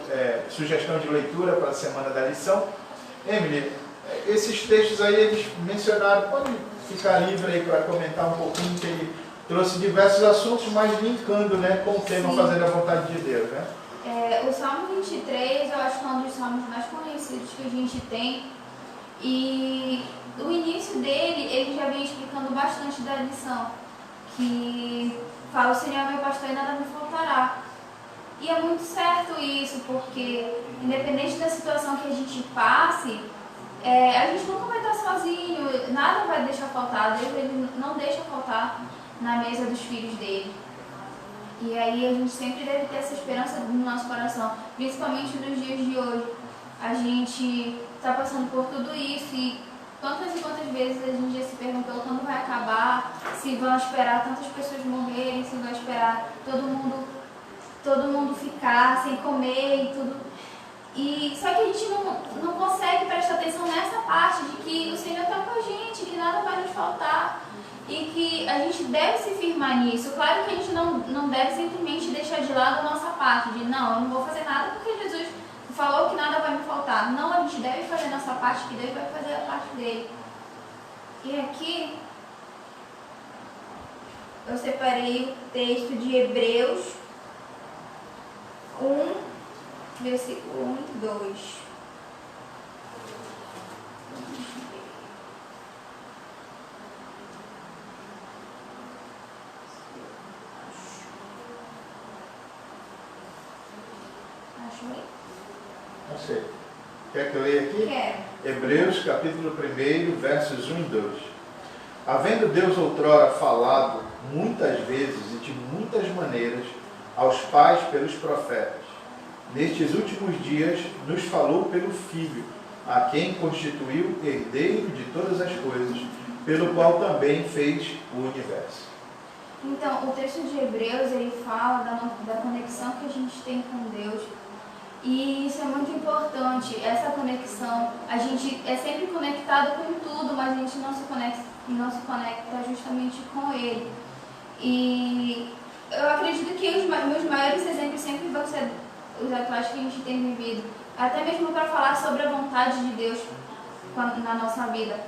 sugestão de leitura para a semana da lição. Emily, esses textos aí eles mencionaram, pode ficar livre aí para comentar um pouquinho, que ele trouxe diversos assuntos, mas linkando, né, com o tema Sim. Fazendo a Vontade de Deus, né? O Salmo 23, eu acho que é um dos salmos mais conhecidos que a gente tem. E o início dele, ele já vem explicando bastante da lição, que fala: o Senhor é meu pastor e nada me faltará. E é muito certo isso, porque independente da situação que a gente passe, a gente nunca vai estar sozinho, nada vai deixar faltar. Deus, ele não deixa faltar na mesa dos filhos dele. E aí a gente sempre deve ter essa esperança no nosso coração, principalmente nos dias de hoje. A gente está passando por tudo isso e quantas e quantas vezes a gente já se perguntou quando vai acabar, se vão esperar tantas pessoas morrerem, se vão esperar todo mundo ficar sem comer e tudo. E só que a gente não consegue prestar atenção nessa parte de que o Senhor está com a gente, que nada vai nos faltar e que a gente deve se firmar nisso. Claro que a gente não deve simplesmente deixar de lado a nossa parte, de não, eu não vou fazer nada porque Jesus falou que nada vai me faltar. Não, a gente deve fazer a nossa parte, que Deus vai fazer a parte dele. E aqui eu separei o texto de Hebreus 1, versículo 1 e 2. Achei. Quer que eu leia aqui? Quero. Hebreus, capítulo 1, versos 1 e 2. Havendo Deus outrora falado muitas vezes e de muitas maneiras aos pais pelos profetas, nestes últimos dias nos falou pelo Filho, a quem constituiu herdeiro de todas as coisas, pelo qual também fez o universo. Então, o texto de Hebreus, ele fala da conexão que a gente tem com Deus. E isso é muito importante, essa conexão. A gente é sempre conectado com tudo, mas a gente não se conecta justamente com Ele. E eu acredito que os meus maiores exemplos sempre vão ser os atuais que a gente tem vivido. Até mesmo para falar sobre a vontade de Deus na nossa vida.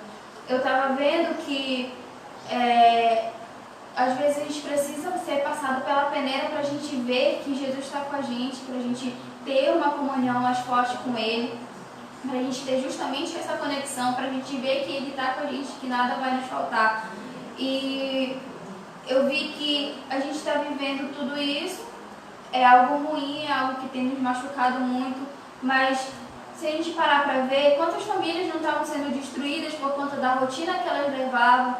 Eu estava vendo que às vezes a gente precisa ser passado pela peneira para a gente ver que Jesus está com a gente, para a gente ter uma comunhão mais forte com Ele, para a gente ter justamente essa conexão, para a gente ver que Ele está com a gente, que nada vai nos faltar. E eu vi que a gente está vivendo tudo isso, é algo ruim, é algo que tem nos machucado muito, mas se a gente parar para ver, quantas famílias não estavam sendo destruídas por conta da rotina que elas levavam,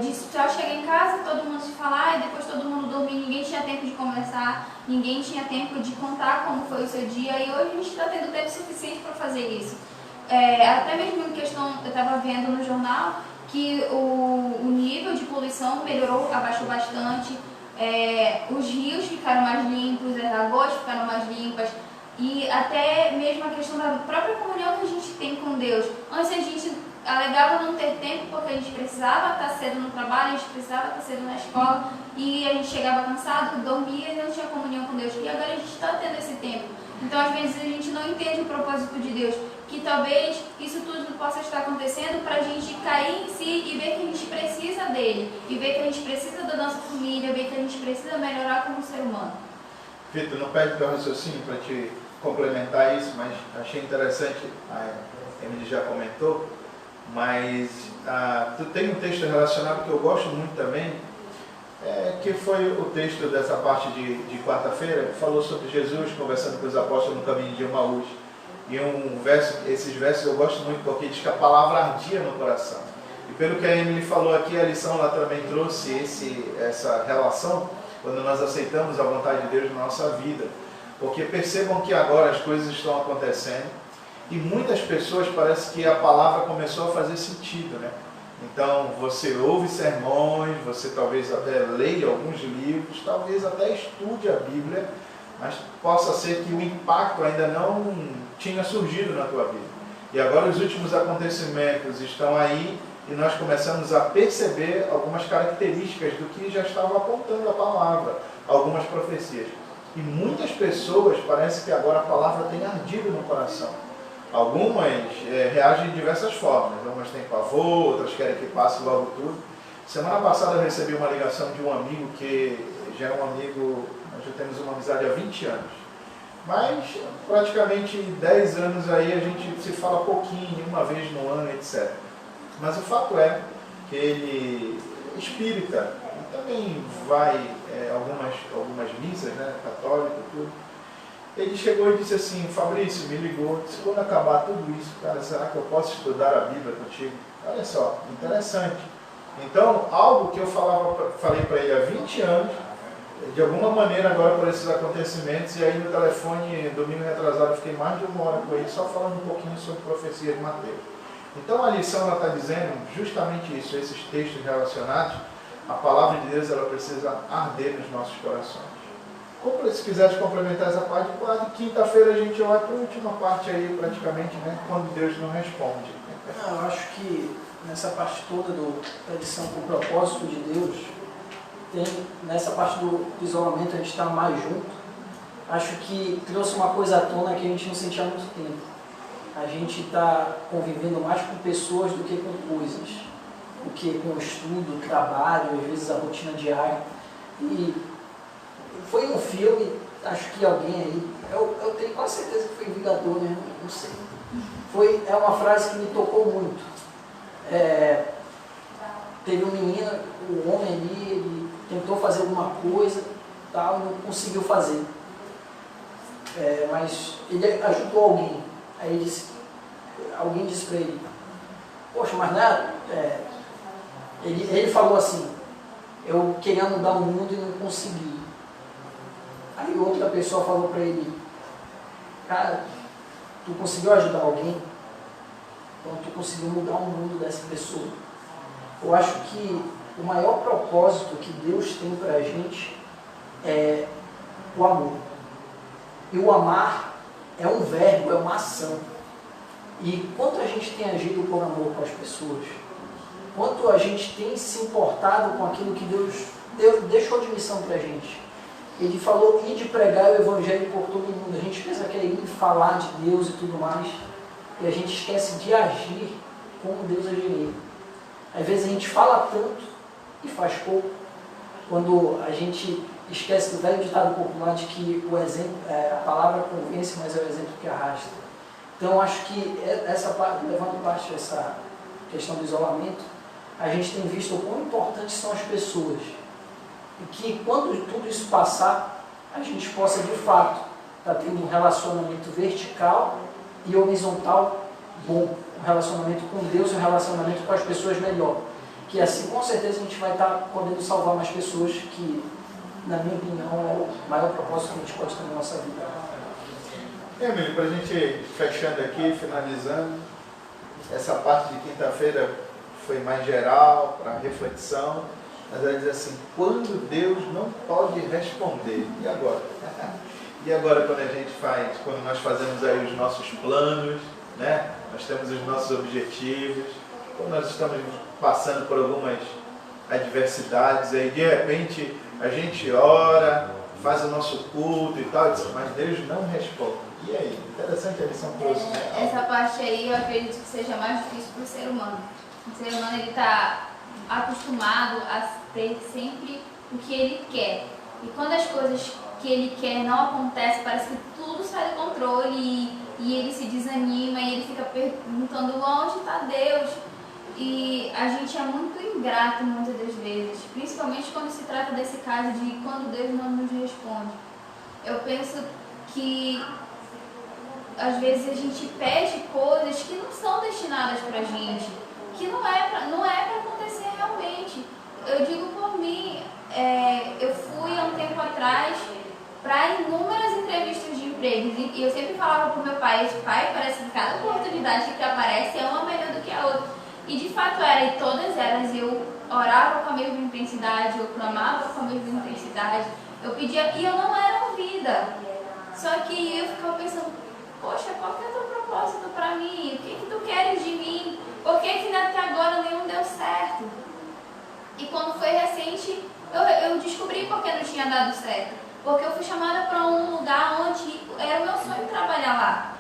de só chegar em casa, todo mundo se falar e depois todo mundo dormir, ninguém tinha tempo de conversar, ninguém tinha tempo de contar como foi o seu dia, e hoje a gente está tendo tempo suficiente para fazer isso. Até mesmo em questão, eu estava vendo no jornal que o nível de poluição melhorou, abaixou bastante, os rios ficaram mais limpos, as águas ficaram mais limpas, e até mesmo a questão da própria comunhão que a gente tem com Deus. Antes a gente alegava não ter tempo porque a gente precisava estar cedo no trabalho, a gente precisava estar cedo na escola e a gente chegava cansado, dormia e não tinha comunhão com Deus. E agora a gente está tendo esse tempo. Então às vezes a gente não entende o propósito de Deus, que talvez isso tudo possa estar acontecendo para a gente cair em si e ver que a gente precisa dele, e ver que a gente precisa da nossa família, ver que a gente precisa melhorar como ser humano. Vitor, não pede teu raciocínio para te complementar isso, mas achei interessante, a Emily já comentou, mas tu tem um texto relacionado que eu gosto muito também, que foi o texto dessa parte de quarta-feira, que falou sobre Jesus conversando com os apóstolos no caminho de Emaús. E esses versos eu gosto muito porque diz que a palavra ardia no coração. E pelo que a Emily falou aqui, a lição lá também trouxe essa relação quando nós aceitamos a vontade de Deus na nossa vida. Porque percebam que agora as coisas estão acontecendo e muitas pessoas parece que a palavra começou a fazer sentido, né? Então você ouve sermões, você talvez até leia alguns livros, talvez até estude a Bíblia, mas possa ser que o impacto ainda não tinha surgido na tua vida. E agora os últimos acontecimentos estão aí e nós começamos a perceber algumas características do que já estava apontando a palavra, algumas profecias. E muitas pessoas, parece que agora a palavra tem ardido no coração. Algumas reagem de diversas formas, umas têm pavor, outras querem que passe logo tudo. Semana passada eu recebi uma ligação de um amigo que já é um amigo, nós já temos uma amizade há 20 anos. Mas praticamente 10 anos aí a gente se fala pouquinho, uma vez no ano, etc. Mas o fato é que ele é espírita e também vai algumas missas, né, católica e tudo. Ele chegou e disse assim, Fabrício me ligou, disse, quando acabar tudo isso, cara, será que eu posso estudar a Bíblia contigo? Olha só, interessante. Então, algo que eu falei para ele há 20 anos, de alguma maneira agora por esses acontecimentos, e aí no telefone, domingo retrasado, eu fiquei mais de 1 hora com ele, só falando um pouquinho sobre profecia de Mateus. Então a lição está dizendo justamente isso, esses textos relacionados, a palavra de Deus ela precisa arder nos nossos corações. Se quiseres complementar essa parte, quinta-feira a gente vai para a última parte aí, praticamente, né, quando Deus não responde. Eu acho que nessa parte toda da lição com o propósito de Deus, nessa parte do isolamento a gente está mais junto. Acho que trouxe uma coisa à tona que a gente não sentia há muito tempo. A gente está convivendo mais com pessoas do que com coisas, do que com o estudo, o trabalho, às vezes a rotina diária. E foi um filme, acho que alguém aí, eu tenho quase certeza que foi Vingador, né? Não sei. É uma frase que me tocou muito. Teve um menino, um homem ali, ele tentou fazer alguma coisa, tal, não conseguiu fazer. Mas ele ajudou alguém. Aí alguém disse para ele, poxa, mas nada. Ele falou assim, eu queria mudar o mundo e não consegui. Aí outra pessoa falou para ele, cara, tu conseguiu ajudar alguém? Então tu conseguiu mudar o mundo dessa pessoa. Eu acho que o maior propósito que Deus tem para a gente é o amor. E o amar é um verbo, é uma ação. E quanto a gente tem agido por amor com as pessoas, quanto a gente tem se importado com aquilo que Deus deixou de missão para a gente. Ele falou, ir de pregar o evangelho por todo mundo. A gente pensa que é ir falar de Deus e tudo mais, e a gente esquece de agir como Deus agiria. Às vezes a gente fala tanto e faz pouco, quando a gente esquece do velho ditado popular de que o exemplo, a palavra convence, mas é o exemplo que arrasta. Então acho que levando baixo essa questão do isolamento, a gente tem visto o quão importantes são as pessoas. E que quando tudo isso passar, a gente possa de fato estar tendo um relacionamento vertical e horizontal bom. Um relacionamento com Deus e um relacionamento com as pessoas melhor. Que assim com certeza a gente vai estar podendo salvar mais pessoas, que na minha opinião é o maior propósito que a gente pode ter na nossa vida. Emílio, para a gente fechando aqui, finalizando, essa parte de quinta-feira foi mais geral, para reflexão. Mas ela diz assim, quando Deus não pode responder, e agora? E agora quando nós fazemos aí os nossos planos, né? Nós temos os nossos objetivos, quando nós estamos passando por algumas adversidades, aí de repente a gente ora, faz o nosso culto e tal, mas Deus não responde. E aí? Interessante a lição que trouxe, né? Essa parte aí eu acredito que seja mais difícil para o ser humano. O ser humano ele está acostumado a ter sempre o que ele quer. E quando as coisas que ele quer não acontecem, parece que tudo sai do controle e ele se desanima e ele fica perguntando onde está Deus. E a gente é muito ingrato muitas das vezes, principalmente quando se trata desse caso de quando Deus não nos responde. Eu penso que às vezes a gente pede coisas que não são destinadas pra gente, que não é pra acontecer realmente. Eu digo por mim, eu fui há um tempo atrás para inúmeras entrevistas de emprego e eu sempre falava pro meu pai, parece que cada oportunidade que aparece é uma melhor do que a outra. E de fato era, e todas elas eu orava com a mesma intensidade, eu clamava com a mesma intensidade, eu pedia e eu não era ouvida. Só que eu ficava pensando, poxa, qual que é o teu propósito para mim? O que tu queres de mim? Por que até agora nenhum deu certo? E quando foi recente, eu descobri por que não tinha dado certo. Porque eu fui chamada para um lugar onde era o meu sonho trabalhar lá.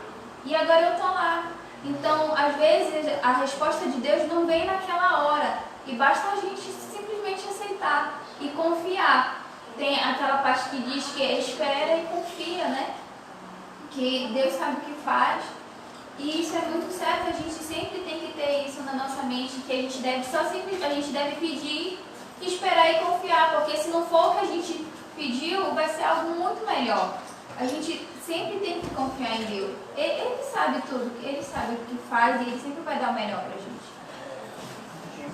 E agora eu tô lá. Então, às vezes, a resposta de Deus não vem naquela hora. E basta a gente simplesmente aceitar e confiar. Tem aquela parte que diz que espera e confia, né? que Deus sabe o que faz. E isso é muito certo, a gente sempre tem que ter isso na nossa mente, que a gente deve pedir, esperar e confiar, porque se não for o que a gente pediu, vai ser algo muito melhor. A gente sempre tem que confiar em Deus. Ele sabe tudo, ele sabe o que faz e ele sempre vai dar o melhor pra gente.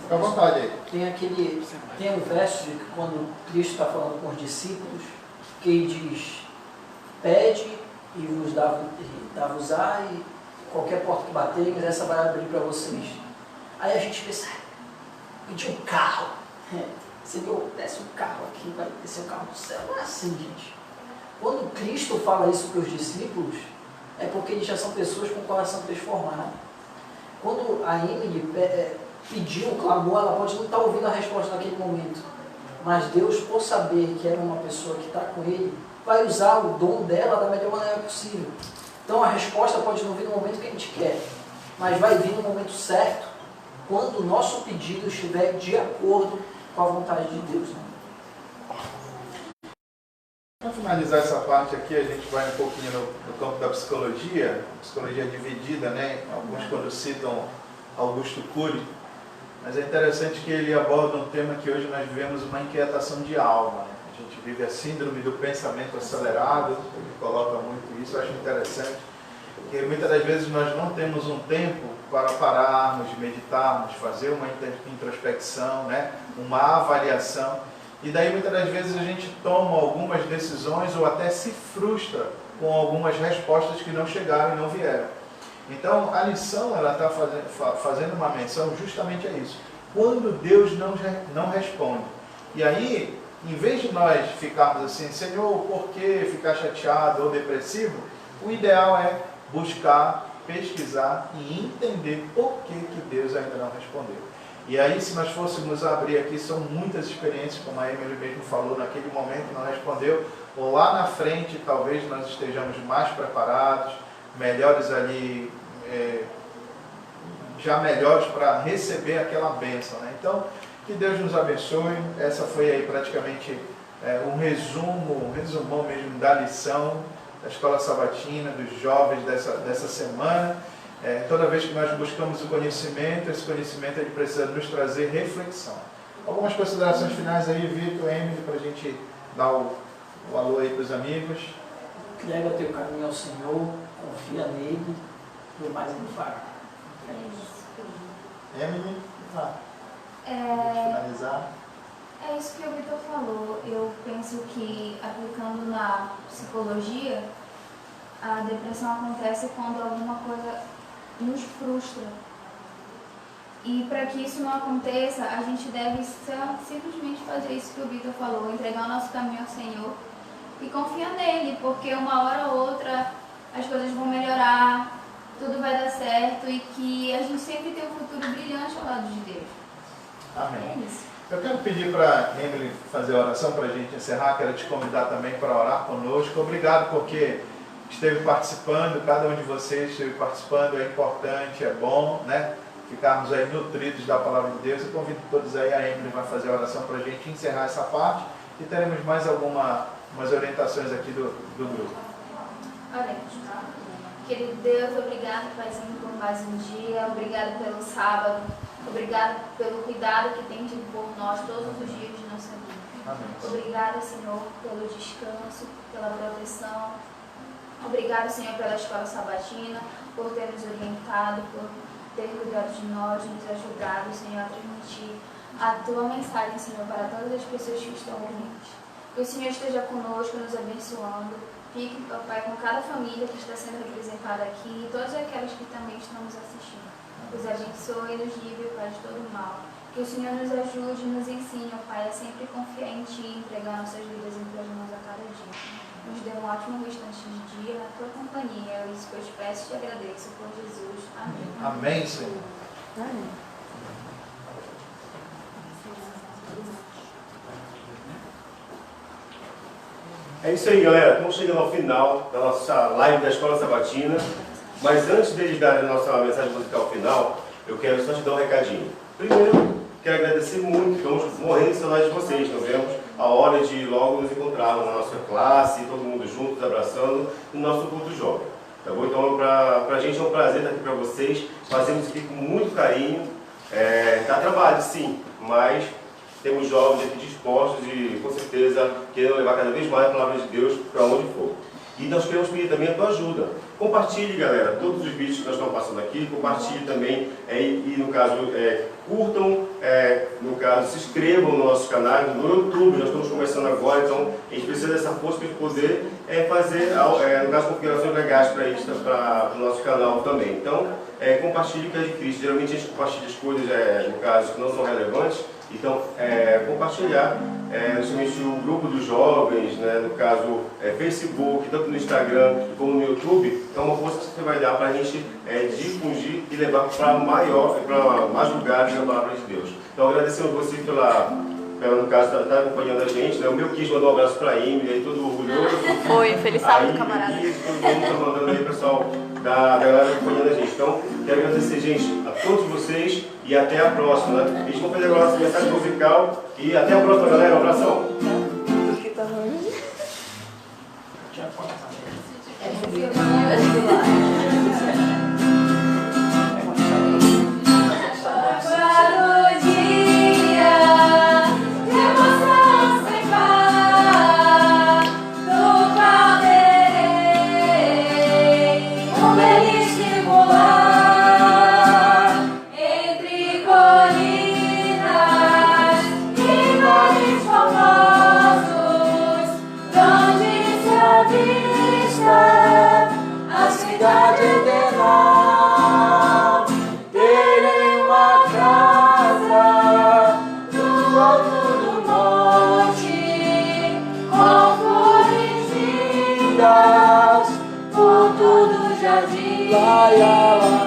Fica à vontade aí. Tem um verso de que quando Cristo está falando com os discípulos, que ele diz, pede e vos dá-vos-á, e qualquer porta que bater, essa vai abrir para vocês. Aí a gente pensa, pedir um carro. Senhor, desce um carro aqui, vai descer um carro do céu. Não é assim, gente. Quando Cristo fala isso para os discípulos, é porque eles já são pessoas com o coração transformado. Quando a Emily pediu, clamou, ela pode não estar ouvindo a resposta naquele momento, mas Deus, por saber que era uma pessoa que está com ele, vai usar o dom dela da melhor maneira possível. Então a resposta pode não vir no momento que a gente quer, mas vai vir no momento certo, quando o nosso pedido estiver de acordo com a vontade de Deus. Para finalizar essa parte aqui, a gente vai um pouquinho no campo da psicologia dividida, né? Alguns quando citam Augusto Cury, mas é interessante que ele aborda um tema que hoje nós vivemos uma inquietação de alma, né? A gente vive a síndrome do pensamento acelerado, ele coloca muito isso, eu acho interessante, porque muitas das vezes nós não temos um tempo para pararmos, meditarmos, fazer uma introspecção, né? Uma avaliação. E daí muitas das vezes a gente toma algumas decisões ou até se frustra com algumas respostas que não chegaram e não vieram. Então a lição ela está fazendo uma menção justamente a isso. Quando Deus não responde. E aí, em vez de nós ficarmos assim, Senhor, por que ficar chateado ou depressivo? O ideal é buscar, pesquisar e entender por que Deus ainda não respondeu. E aí, se nós fôssemos abrir aqui, são muitas experiências, como a Emily mesmo falou, naquele momento não respondeu, ou lá na frente talvez nós estejamos mais preparados, melhores ali, já melhores para receber aquela bênção, né? Então, que Deus nos abençoe. Essa foi aí praticamente um resumão mesmo da lição da Escola Sabatina, dos jovens dessa semana. Toda vez que nós buscamos o conhecimento, esse conhecimento ele precisa nos trazer reflexão. Algumas considerações finais aí, Vitor, Emily, para a gente dar o alô aí para os amigos. Entrega teu caminho ao Senhor, confia nele, e o mais ele fará. Emily, finalizar. É isso que o Vitor falou. Eu penso que, aplicando na psicologia, a depressão acontece quando alguma coisa nos frustra. E para que isso não aconteça, a gente deve simplesmente fazer isso que o Vitor falou, entregar o nosso caminho ao Senhor e confiar nele, porque uma hora ou outra as coisas vão melhorar, tudo vai dar certo e que a gente sempre tem um futuro brilhante ao lado de Deus. Amém. É isso. Eu quero pedir para a Emily fazer a oração para a gente encerrar, quero te convidar também para orar conosco. Obrigado porque esteve participando, cada um de vocês esteve participando, é importante, é bom, né? Ficarmos aí nutridos da palavra de Deus. Eu convido todos aí, a Emily vai fazer a oração para a gente encerrar essa parte e teremos mais umas orientações aqui do grupo. Oremos. Querido Deus, obrigado, Paizinho, por mais um dia, obrigado pelo sábado, obrigado pelo cuidado que tem tido por nós todos os dias de nossa vida. Amém. Obrigado, Senhor, pelo descanso, pela proteção. Obrigado, Senhor, pela Escola Sabatina, por ter nos orientado, por ter cuidado de nós, nos ajudado, Senhor, a transmitir a Tua mensagem, Senhor, para todas as pessoas que estão ouvindo. Que o Senhor esteja conosco, nos abençoando. Fique, Papai, com cada família que está sendo representada aqui e todas aquelas que também estão nos assistindo. Nos abençoe e nos livre, Pai, de todo mal. Que o Senhor nos ajude e nos ensine, Pai, a sempre confiar em Ti e entregar nossas vidas em Tuas mãos a cada dia. Nos dê um ótimo restante de dia na Tua companhia. É isso que eu te peço e te agradeço por Jesus. Amém. Amém, Senhor. Amém. É isso aí, galera. Estamos chegando ao final da nossa live da Escola Sabatina. Mas antes de eles darem a nossa mensagem musical final, eu quero só te dar um recadinho. Primeiro, quero agradecer muito, estamos morrendo de saudade de vocês. Não vemos a hora de logo nos encontrarmos na nossa classe, todo mundo juntos, abraçando, no nosso culto jovem. Tá bom? Então, para a gente é um prazer estar aqui para vocês. Fazemos isso aqui com muito carinho. Dá trabalho, sim, mas temos jovens aqui dispostos e, com certeza, querendo levar cada vez mais a palavra de Deus para onde for. E nós queremos pedir também a tua ajuda. Compartilhe, galera, todos os vídeos que nós estamos passando aqui. Compartilhe também, e no caso, curtam, no caso, se inscrevam no nosso canal, no YouTube. Nós estamos começando agora, então a gente precisa dessa força para poder fazer, no caso, configurações legais para isso, para o nosso canal também. Então, compartilhe o que é de Cristo. Geralmente a gente compartilha as coisas, no caso, que não são relevantes. Então, compartilhar, justamente o grupo dos jovens, né, no caso, Facebook, tanto no Instagram como no YouTube, é uma força que você vai dar para a gente difundir e levar para mais lugares a palavra de Deus. Então, agradecemos você no caso, estar acompanhando a gente, né? O meu quis mandou um abraço para a Emily, aí todo orgulhoso. Oi, feliz sábado, camarada. Todo mundo está mandando aí, pessoal, da galera acompanhando a gente. Então, quero agradecer, gente, a todos vocês e até a próxima. Né? A gente vai fazer agora essa mensagem musical e até a próxima, galera. Um abração. Por tudo jardim, lá, lá, lá.